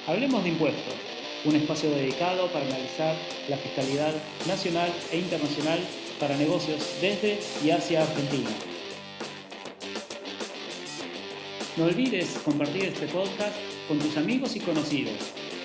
Hablemos de impuestos, un espacio dedicado para analizar la fiscalidad nacional e internacional para negocios desde y hacia Argentina. No olvides compartir este podcast con tus amigos y conocidos.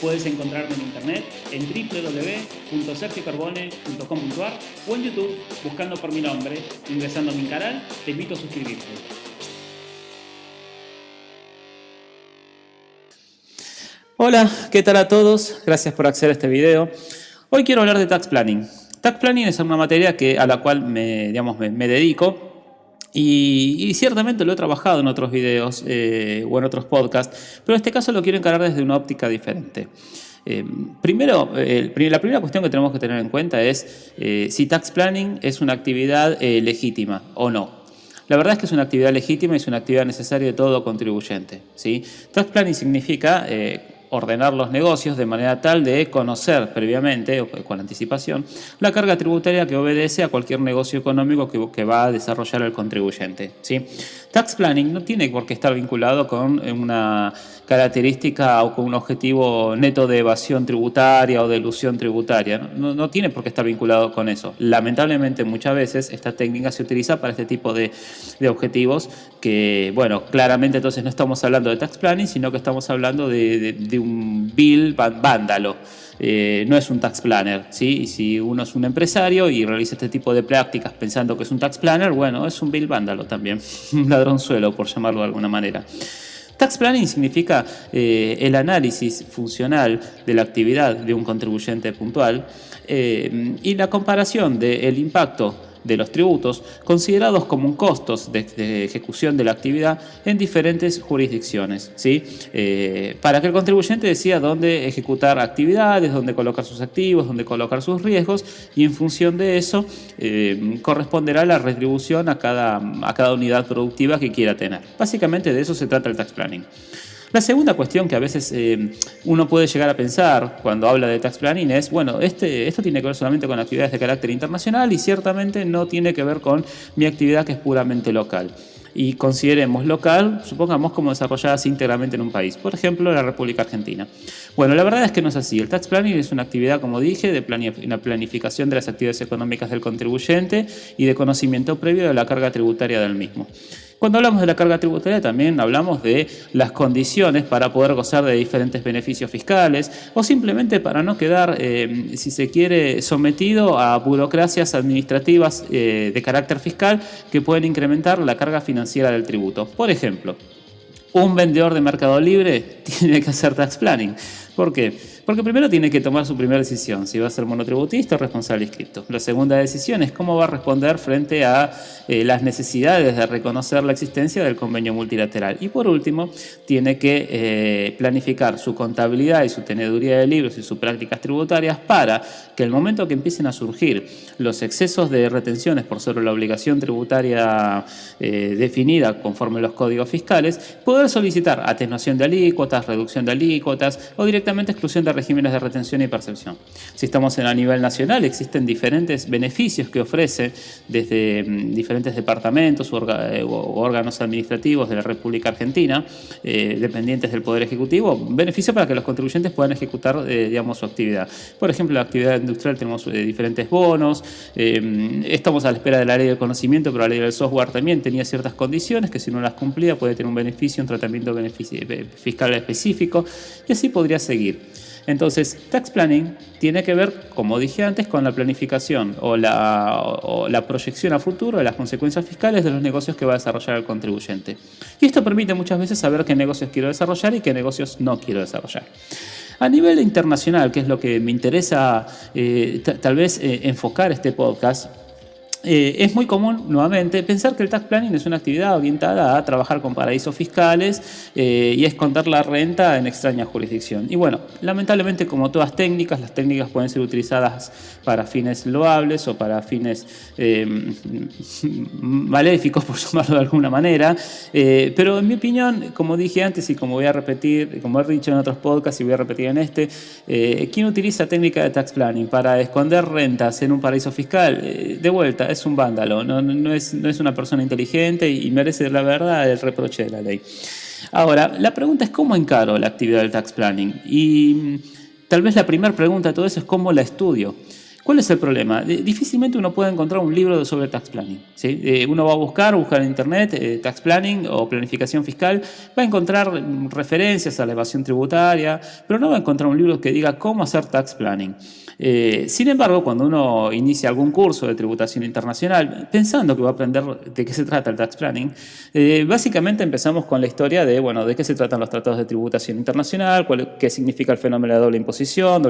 Puedes encontrarme en internet en www.sergiocarbone.com.ar o en YouTube buscando por mi nombre. Ingresando a mi canal, te invito a suscribirte. Hola, ¿qué tal a todos? Gracias por acceder a este video. Hoy quiero hablar de Tax Planning. Tax Planning es una materia a la cual me dedico. Y ciertamente lo he trabajado en otros videos o en otros podcasts, pero en este caso lo quiero encarar desde una óptica diferente. Primero, la primera cuestión que tenemos que tener en cuenta es si Tax Planning es una actividad legítima o no. La verdad es que es una actividad legítima y es una actividad necesaria de todo contribuyente, ¿sí? Tax Planning significa ordenar los negocios de manera tal de conocer previamente o con anticipación la carga tributaria que obedece a cualquier negocio económico que va a desarrollar el contribuyente, ¿sí? Tax Planning no tiene por qué estar vinculado con una característica o con un objetivo neto de evasión tributaria o de elusión tributaria. No tiene por qué estar vinculado con eso. Lamentablemente muchas veces esta técnica se utiliza para este tipo de objetivos que, bueno, claramente entonces no estamos hablando de Tax Planning, sino que estamos hablando de un bill vándalo. No es un tax planner, ¿sí? Y si uno es un empresario y realiza este tipo de prácticas pensando que es un tax planner, bueno, es un bill vándalo también, un ladronzuelo, por llamarlo de alguna manera. Tax planning significa el análisis funcional de la actividad de un contribuyente puntual y la comparación del impacto de los tributos considerados como costos de ejecución de la actividad en diferentes jurisdicciones, ¿sí? Para que el contribuyente decida dónde ejecutar actividades, dónde colocar sus activos, dónde colocar sus riesgos, y en función de eso corresponderá la retribución a cada unidad productiva que quiera tener. Básicamente de eso se trata el tax planning. La segunda cuestión que a veces uno puede llegar a pensar cuando habla de tax planning es, bueno, esto tiene que ver solamente con actividades de carácter internacional y ciertamente no tiene que ver con mi actividad que es puramente local. Y consideremos local, supongamos como desarrolladas íntegramente en un país, por ejemplo la República Argentina. Bueno, la verdad es que no es así. El tax planning es una actividad, como dije, de una planificación de las actividades económicas del contribuyente y de conocimiento previo de la carga tributaria del mismo. Cuando hablamos de la carga tributaria también hablamos de las condiciones para poder gozar de diferentes beneficios fiscales o simplemente para no quedar, si se quiere, sometido a burocracias administrativas de carácter fiscal que pueden incrementar la carga financiera del tributo. Por ejemplo, un vendedor de Mercado Libre tiene que hacer tax planning. ¿Por qué? Porque primero tiene que tomar su primera decisión, si va a ser monotributista o responsable inscripto. La segunda decisión es cómo va a responder frente a las necesidades de reconocer la existencia del convenio multilateral. Y por último, tiene que planificar su contabilidad y su teneduría de libros y sus prácticas tributarias para que el momento que empiecen a surgir los excesos de retenciones por sobre la obligación tributaria definida conforme los códigos fiscales, poder solicitar atenuación de alícuotas, reducción de alícuotas o directamente exclusión de regímenes de retención y percepción. Si estamos a nivel nacional, existen diferentes beneficios que ofrece desde diferentes departamentos u órganos administrativos de la República Argentina, dependientes del Poder Ejecutivo, beneficio para que los contribuyentes puedan ejecutar su actividad. Por ejemplo, la actividad industrial tenemos diferentes bonos, estamos a la espera de la ley del conocimiento, pero la ley del software también tenía ciertas condiciones que si no las cumplía puede tener un beneficio, un tratamiento fiscal específico, y así podría seguir. Entonces, tax planning tiene que ver, como dije antes, con la planificación o la proyección a futuro de las consecuencias fiscales de los negocios que va a desarrollar el contribuyente. Y esto permite muchas veces saber qué negocios quiero desarrollar y qué negocios no quiero desarrollar. A nivel internacional, que es lo que me interesa tal vez enfocar este podcast, es muy común, nuevamente, pensar que el tax planning es una actividad orientada a trabajar con paraísos fiscales y a esconder la renta en extraña jurisdicción. Y bueno, lamentablemente, como todas técnicas, las técnicas pueden ser utilizadas para fines loables o para fines maléficos, por llamarlo de alguna manera. Pero en mi opinión, como dije antes y como voy a repetir, como he dicho en otros podcasts y voy a repetir en este, quien utiliza técnica de tax planning para esconder rentas en un paraíso fiscal, de vuelta, es un vándalo, no es una persona inteligente y merece, la verdad, el reproche de la ley. Ahora, la pregunta es cómo encaro la actividad del tax planning. Y tal vez la primera pregunta de todo eso es cómo la estudio. ¿Cuál es el problema? Difícilmente uno puede encontrar un libro sobre tax planning, ¿sí? Uno va a buscar en internet tax planning o planificación fiscal, va a encontrar referencias a la evasión tributaria, pero no va a encontrar un libro que diga cómo hacer tax planning. Sin embargo, cuando uno inicia algún curso de tributación internacional, pensando que va a aprender de qué se trata el tax planning, básicamente empezamos con la historia de qué se tratan los tratados de tributación internacional, qué significa el fenómeno de doble imposición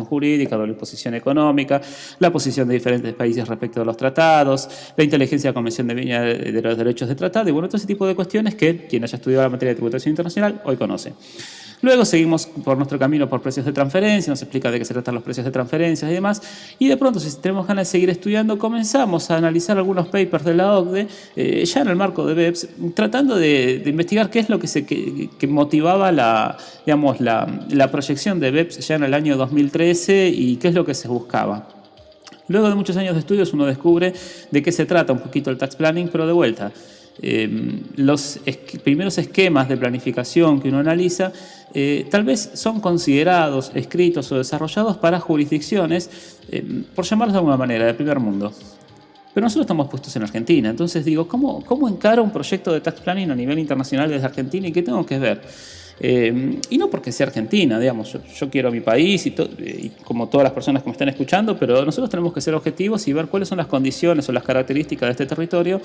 jurídica, doble imposición económica, la posición de diferentes países respecto a los tratados, la inteligencia de la Convención de Viena de los derechos de tratado y todo ese tipo de cuestiones que quien haya estudiado la materia de tributación internacional hoy conoce. Luego seguimos por nuestro camino por precios de transferencia, nos explica de qué se tratan los precios de transferencias y demás, y de pronto, si tenemos ganas de seguir estudiando, comenzamos a analizar algunos papers de la OCDE, ya en el marco de BEPS, tratando de investigar qué es lo que motivaba la proyección de BEPS ya en el año 2013 y qué es lo que se buscaba. Luego de muchos años de estudios uno descubre de qué se trata un poquito el tax planning, pero de vuelta, los primeros esquemas de planificación que uno analiza tal vez son considerados, escritos o desarrollados para jurisdicciones, por llamarlos de alguna manera, de primer mundo. Pero nosotros estamos puestos en Argentina, entonces digo, ¿cómo encaro un proyecto de tax planning a nivel internacional desde Argentina y qué tengo que ver? Y no porque sea Argentina, digamos, yo quiero mi país y como todas las personas que me están escuchando, pero nosotros tenemos que ser objetivos y ver cuáles son las condiciones o las características de este territorio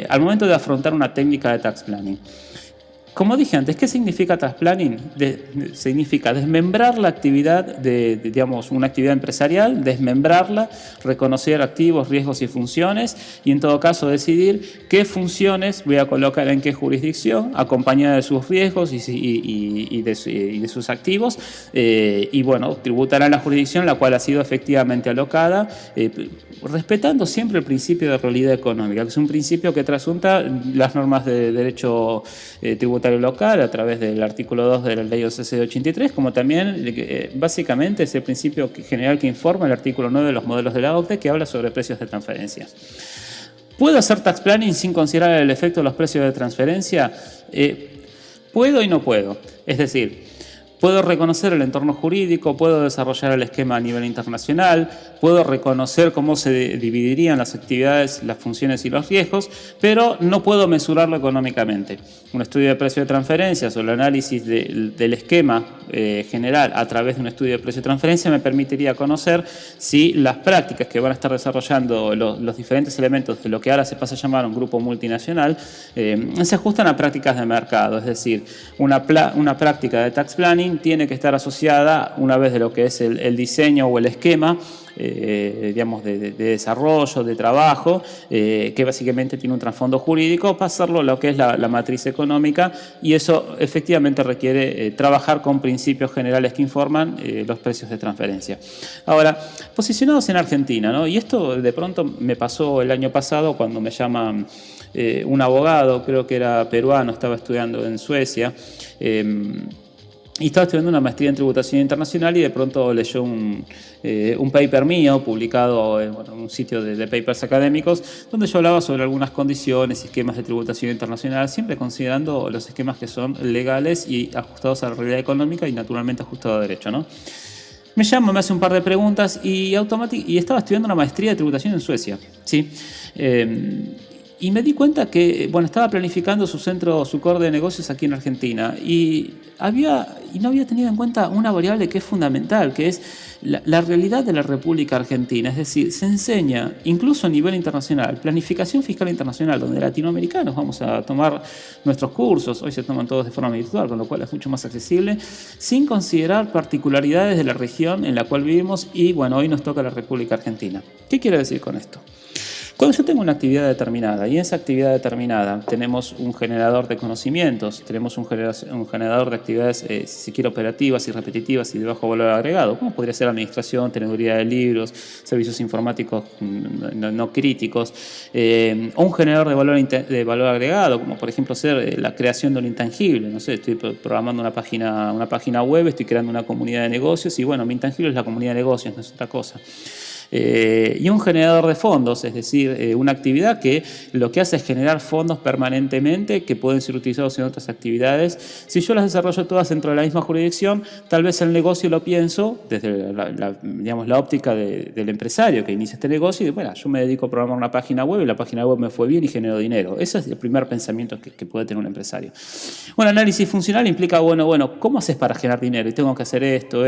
al momento de afrontar una técnica de tax planning. Como dije antes, ¿qué significa tax planning? Significa desmembrar la actividad una actividad empresarial, desmembrarla, reconocer activos, riesgos y funciones y en todo caso decidir qué funciones voy a colocar en qué jurisdicción, acompañada de sus riesgos y de sus activos tributará en la jurisdicción la cual ha sido efectivamente alocada, respetando siempre el principio de realidad económica, que es un principio que trasunta las normas de derecho tributario local a través del artículo 2 de la ley OCC de 83, como también básicamente es el principio general que informa el artículo 9 de los modelos de la OCDE que habla sobre precios de transferencia. ¿Puedo hacer tax planning sin considerar el efecto de los precios de transferencia? Puedo y no puedo. Es decir, puedo reconocer el entorno jurídico, puedo desarrollar el esquema a nivel internacional, puedo reconocer cómo se dividirían las actividades, las funciones y los riesgos, pero no puedo mesurarlo económicamente. Un estudio de precio de transferencias o el análisis del esquema general a través de un estudio de precio de transferencia me permitiría conocer si las prácticas que van a estar desarrollando los diferentes elementos de lo que ahora se pasa a llamar un grupo multinacional se ajustan a prácticas de mercado, es decir, una práctica de tax planning tiene que estar asociada, una vez de lo que es el diseño o el esquema, de desarrollo, de trabajo, que básicamente tiene un trasfondo jurídico, pasarlo a lo que es la matriz económica, y eso efectivamente requiere trabajar con principios generales que informan los precios de transferencia. Ahora, posicionados en Argentina, ¿no? Y esto de pronto me pasó el año pasado cuando me llama un abogado, creo que era peruano, estaba estudiando en Suecia, y estaba estudiando una maestría en tributación internacional y de pronto leyó un paper mío publicado en un sitio de papers académicos donde yo hablaba sobre algunas condiciones y esquemas de tributación internacional, siempre considerando los esquemas que son legales y ajustados a la realidad económica y naturalmente ajustados a derecho, ¿no? Me llama, me hace un par de preguntas y estaba estudiando una maestría de tributación en Suecia, ¿sí? Y me di cuenta que, estaba planificando su core de negocios aquí en Argentina y no había tenido en cuenta una variable que es fundamental, que es la realidad de la República Argentina. Es decir, se enseña, incluso a nivel internacional, planificación fiscal internacional, donde latinoamericanos vamos a tomar nuestros cursos, hoy se toman todos de forma virtual, con lo cual es mucho más accesible, sin considerar particularidades de la región en la cual vivimos y, hoy nos toca la República Argentina. ¿Qué quiero decir con esto? Cuando yo tengo una actividad determinada y en esa actividad determinada tenemos un generador de conocimientos, tenemos un generador de actividades, si se quiere, operativas y repetitivas y de bajo valor agregado, como podría ser administración, teneduría de libros, servicios informáticos no críticos, o un generador de valor agregado, como por ejemplo ser la creación de un intangible. No sé, estoy programando una página web, estoy creando una comunidad de negocios y mi intangible es la comunidad de negocios, no es otra cosa. Y un generador de fondos, es decir, una actividad que lo que hace es generar fondos permanentemente que pueden ser utilizados en otras actividades. Si yo las desarrollo todas dentro de la misma jurisdicción, tal vez el negocio lo pienso desde la óptica del empresario que inicia este negocio y bueno, yo me dedico a programar una página web y la página web me fue bien y genero dinero. Ese es el primer pensamiento que puede tener un empresario. Un análisis funcional implica, bueno, ¿cómo haces para generar dinero? Y tengo que hacer esto,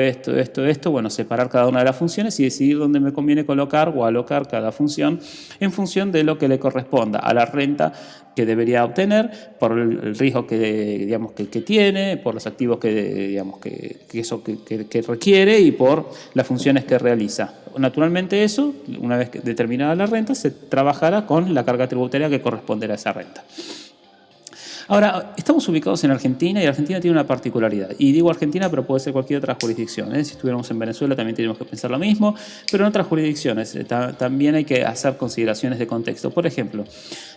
bueno, separar cada una de las funciones y decidir dónde me conviene colocar o alocar cada función en función de lo que le corresponda a la renta que debería obtener, por el riesgo que tiene, por los activos que requiere y por las funciones que realiza. Naturalmente eso, una vez determinada la renta, se trabajará con la carga tributaria que corresponderá a esa renta. Ahora, estamos ubicados en Argentina y Argentina tiene una particularidad. Y digo Argentina, pero puede ser cualquier otra jurisdicción. Si estuviéramos en Venezuela también tenemos que pensar lo mismo, pero en otras jurisdicciones también hay que hacer consideraciones de contexto. Por ejemplo,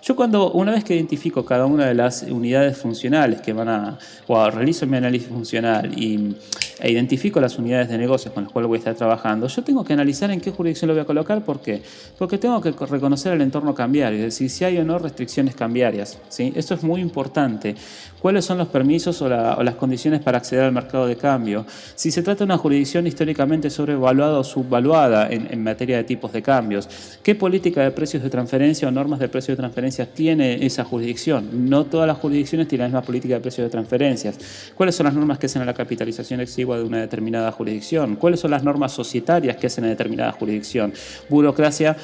yo una vez que identifico cada una de las unidades funcionales que realizo mi análisis funcional e identifico las unidades de negocio con las cuales voy a estar trabajando, yo tengo que analizar en qué jurisdicción lo voy a colocar. ¿Por qué? Porque tengo que reconocer el entorno cambiario, es decir, si hay o no restricciones cambiarias, ¿sí? Esto es muy importante. ¿Cuáles son los permisos o las condiciones para acceder al mercado de cambio? Si se trata de una jurisdicción históricamente sobrevaluada o subvaluada en materia de tipos de cambios, ¿qué política de precios de transferencia o normas de precios de transferencias tiene esa jurisdicción? No todas las jurisdicciones tienen la misma política de precios de transferencias. ¿Cuáles son las normas que hacen a la capitalización exigua de una determinada jurisdicción? ¿Cuáles son las normas societarias que hacen a determinada jurisdicción? Burocracia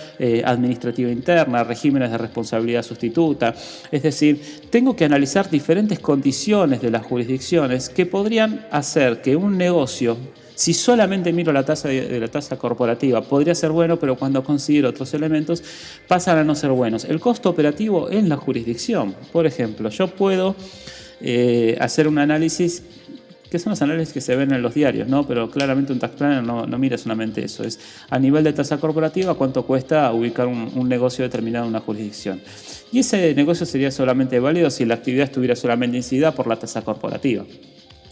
administrativa interna, regímenes de responsabilidad sustituta. Es decir, tengo que analizar diferentes condiciones de las jurisdicciones que podrían hacer que un negocio, si solamente miro la tasa corporativa, podría ser bueno, pero cuando considero otros elementos pasan a no ser buenos. El costo operativo en la jurisdicción. Por ejemplo, yo puedo hacer un análisis, que son los análisis que se ven en los diarios, ¿no? Pero claramente un tax planner no mira solamente eso. Es a nivel de tasa corporativa cuánto cuesta ubicar un negocio determinado en una jurisdicción. Y ese negocio sería solamente válido si la actividad estuviera solamente incidida por la tasa corporativa.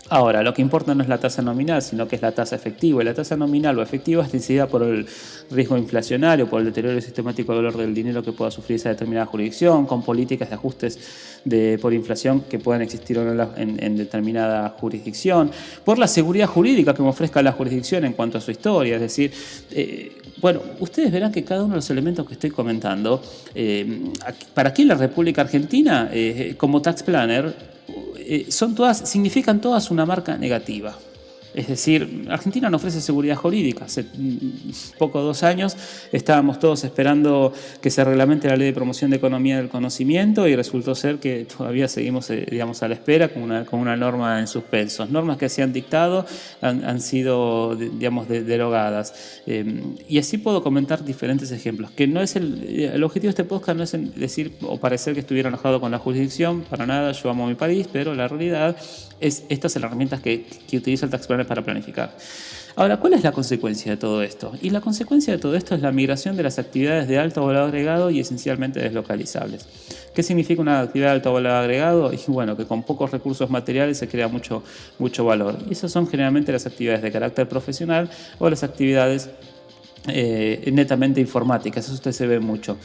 Ahora, lo que importa no es la tasa nominal, sino que es la tasa efectiva. Y la tasa nominal o efectiva está incidida por el riesgo inflacionario, por el deterioro sistemático del valor del dinero que pueda sufrir esa determinada jurisdicción, con políticas de ajustes por inflación que puedan existir o no en determinada jurisdicción, por la seguridad jurídica que me ofrezca la jurisdicción en cuanto a su historia. Es decir, ustedes verán que cada uno de los elementos que estoy comentando, para aquí en la República Argentina, como tax planner, significan todas una marca negativa. Es decir, Argentina no ofrece seguridad jurídica. Hace 2 años estábamos todos esperando que se reglamente la Ley de Promoción de Economía del Conocimiento y resultó ser que todavía seguimos a la espera con una norma en suspenso. Normas que se han dictado han sido derogadas. Y así puedo comentar diferentes ejemplos. Que no es el objetivo de este podcast no es decir o parecer que estuviera enojado con la jurisdicción, para nada, yo amo mi país, pero la realidad es estas herramientas que utiliza el tax planner para planificar. Ahora, ¿cuál es la consecuencia de todo esto? Y la consecuencia de todo esto es la migración de las actividades de alto valor agregado y esencialmente deslocalizables. ¿Qué significa una actividad de alto valor agregado? Y bueno, que con pocos recursos materiales se crea mucho valor. Y esas son generalmente las actividades de carácter profesional o las actividades netamente informáticas. Eso usted se ve mucho.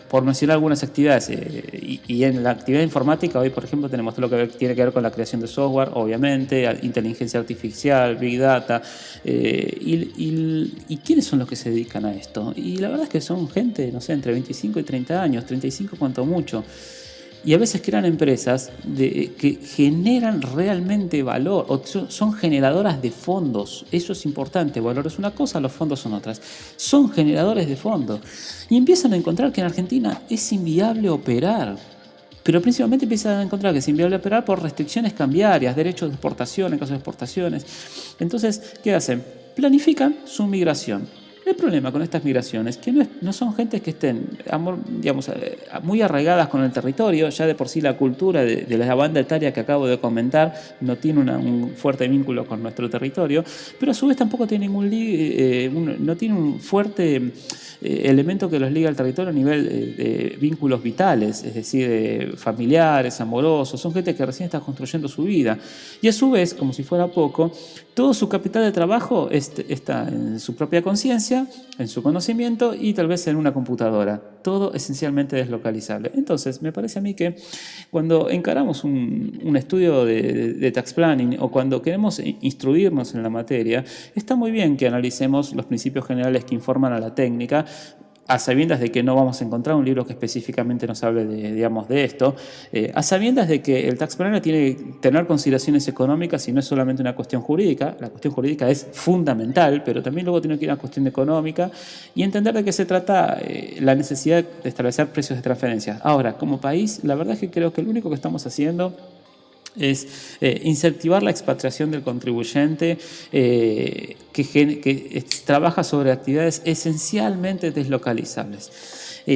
Por mencionar algunas actividades, y en la actividad informática hoy, por ejemplo, tenemos todo lo que tiene que ver con la creación de software, obviamente, inteligencia artificial, big data, y ¿quiénes son los que se dedican a esto? Y la verdad es que son gente, no sé, entre 25 y 30 años, 35 cuanto mucho. Y a veces crean empresas que generan realmente valor, o son generadoras de fondos. Eso es importante. Valor es una cosa, los fondos son otras. Son generadores de fondos. Y empiezan a encontrar que en Argentina es inviable operar. Pero principalmente empiezan a encontrar que es inviable operar por restricciones cambiarias, derechos de exportación, en caso de exportaciones. Entonces, ¿qué hacen? Planifican su migración. El problema con estas migraciones es que no son gentes que estén muy arraigadas con el territorio. Ya de por sí la cultura de la banda etaria que acabo de comentar no tiene un fuerte vínculo con nuestro territorio, pero a su vez tampoco tiene no tiene un fuerte elemento que los liga al territorio a nivel de vínculos vitales, es decir, familiares, amorosos. Son gente que recién está construyendo su vida. Y a su vez, como si fuera poco, todo su capital de trabajo está en su propia conciencia experiencia, en su conocimiento y tal vez en una computadora. Todo esencialmente deslocalizable. Entonces, me parece a mí que cuando encaramos un estudio de tax planning o cuando queremos instruirnos en la materia, está muy bien que analicemos los principios generales que informan a la técnica, a sabiendas de que no vamos a encontrar un libro que específicamente nos hable de esto, a sabiendas de que el tax planner tiene que tener consideraciones económicas y no es solamente una cuestión jurídica. La cuestión jurídica es fundamental, pero también luego tiene que ir a una cuestión económica y entender de qué se trata la necesidad de establecer precios de transferencias. Ahora, como país, la verdad es que creo que lo único que estamos haciendo es incentivar la expatriación del contribuyente que trabaja sobre actividades esencialmente deslocalizables.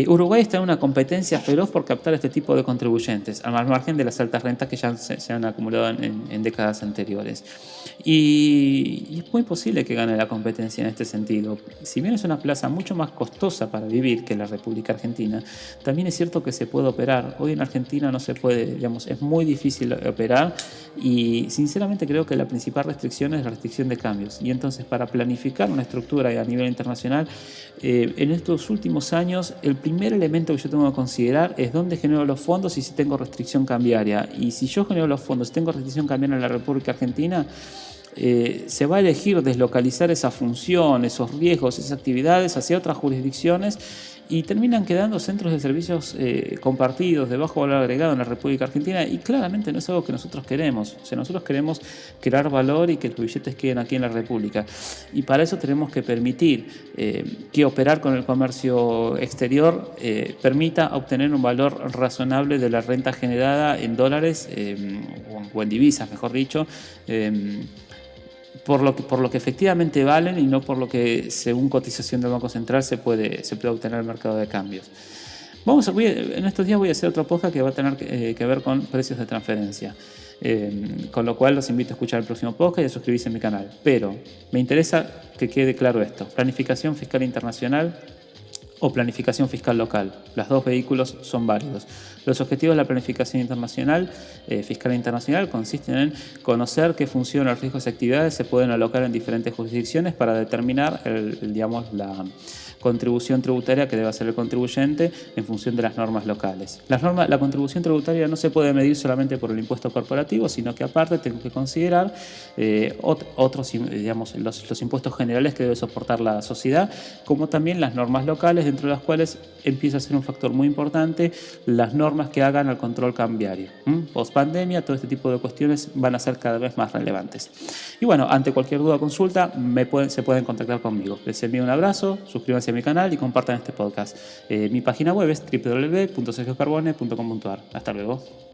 Uruguay está en una competencia feroz por captar este tipo de contribuyentes, al margen de las altas rentas que ya se han acumulado en décadas anteriores. Y es muy posible que gane la competencia en este sentido. Si bien es una plaza mucho más costosa para vivir que la República Argentina, también es cierto que se puede operar. Hoy en Argentina no se puede, es muy difícil operar y sinceramente creo que la principal restricción es la restricción de cambios. Y entonces para planificar una estructura a nivel internacional, en estos últimos años el primer elemento que yo tengo que considerar es dónde genero los fondos y si tengo restricción cambiaria. Y si yo genero los fondos, tengo restricción cambiaria en la República Argentina, se va a elegir deslocalizar esa función, esos riesgos, esas actividades hacia otras jurisdicciones y terminan quedando centros de servicios compartidos de bajo valor agregado en la República Argentina y claramente no es algo que nosotros queremos. O sea, nosotros queremos crear valor y que los billetes queden aquí en la República. Y para eso tenemos que permitir que operar con el comercio exterior permita obtener un valor razonable de la renta generada en dólares o en divisas, mejor dicho, por lo que efectivamente valen y no por lo que, según cotización del Banco Central, se puede obtener el mercado de cambios. En estos días voy a hacer otro podcast que va a tener que ver con precios de transferencia. Con lo cual los invito a escuchar el próximo podcast y a suscribirse a mi canal. Pero me interesa que quede claro esto: planificación fiscal internacional o planificación fiscal local. Los dos vehículos son válidos. Los objetivos de la planificación internacional, fiscal internacional, consisten en conocer qué funciones, riesgos y actividades se pueden alocar en diferentes jurisdicciones para determinar la contribución tributaria que debe hacer el contribuyente en función de las normas locales. La contribución tributaria no se puede medir solamente por el impuesto corporativo, sino que aparte tengo que considerar los impuestos generales que debe soportar la sociedad, como también las normas locales, dentro de las cuales empieza a ser un factor muy importante las normas que hagan al control cambiario. Post pandemia, todo este tipo de cuestiones van a ser cada vez más relevantes. Y bueno, ante cualquier duda o consulta, se pueden contactar conmigo. Les envío un abrazo, suscríbanse a mi canal y compartan este podcast. Mi página web es www.sergiocarbone.com.ar. Hasta luego.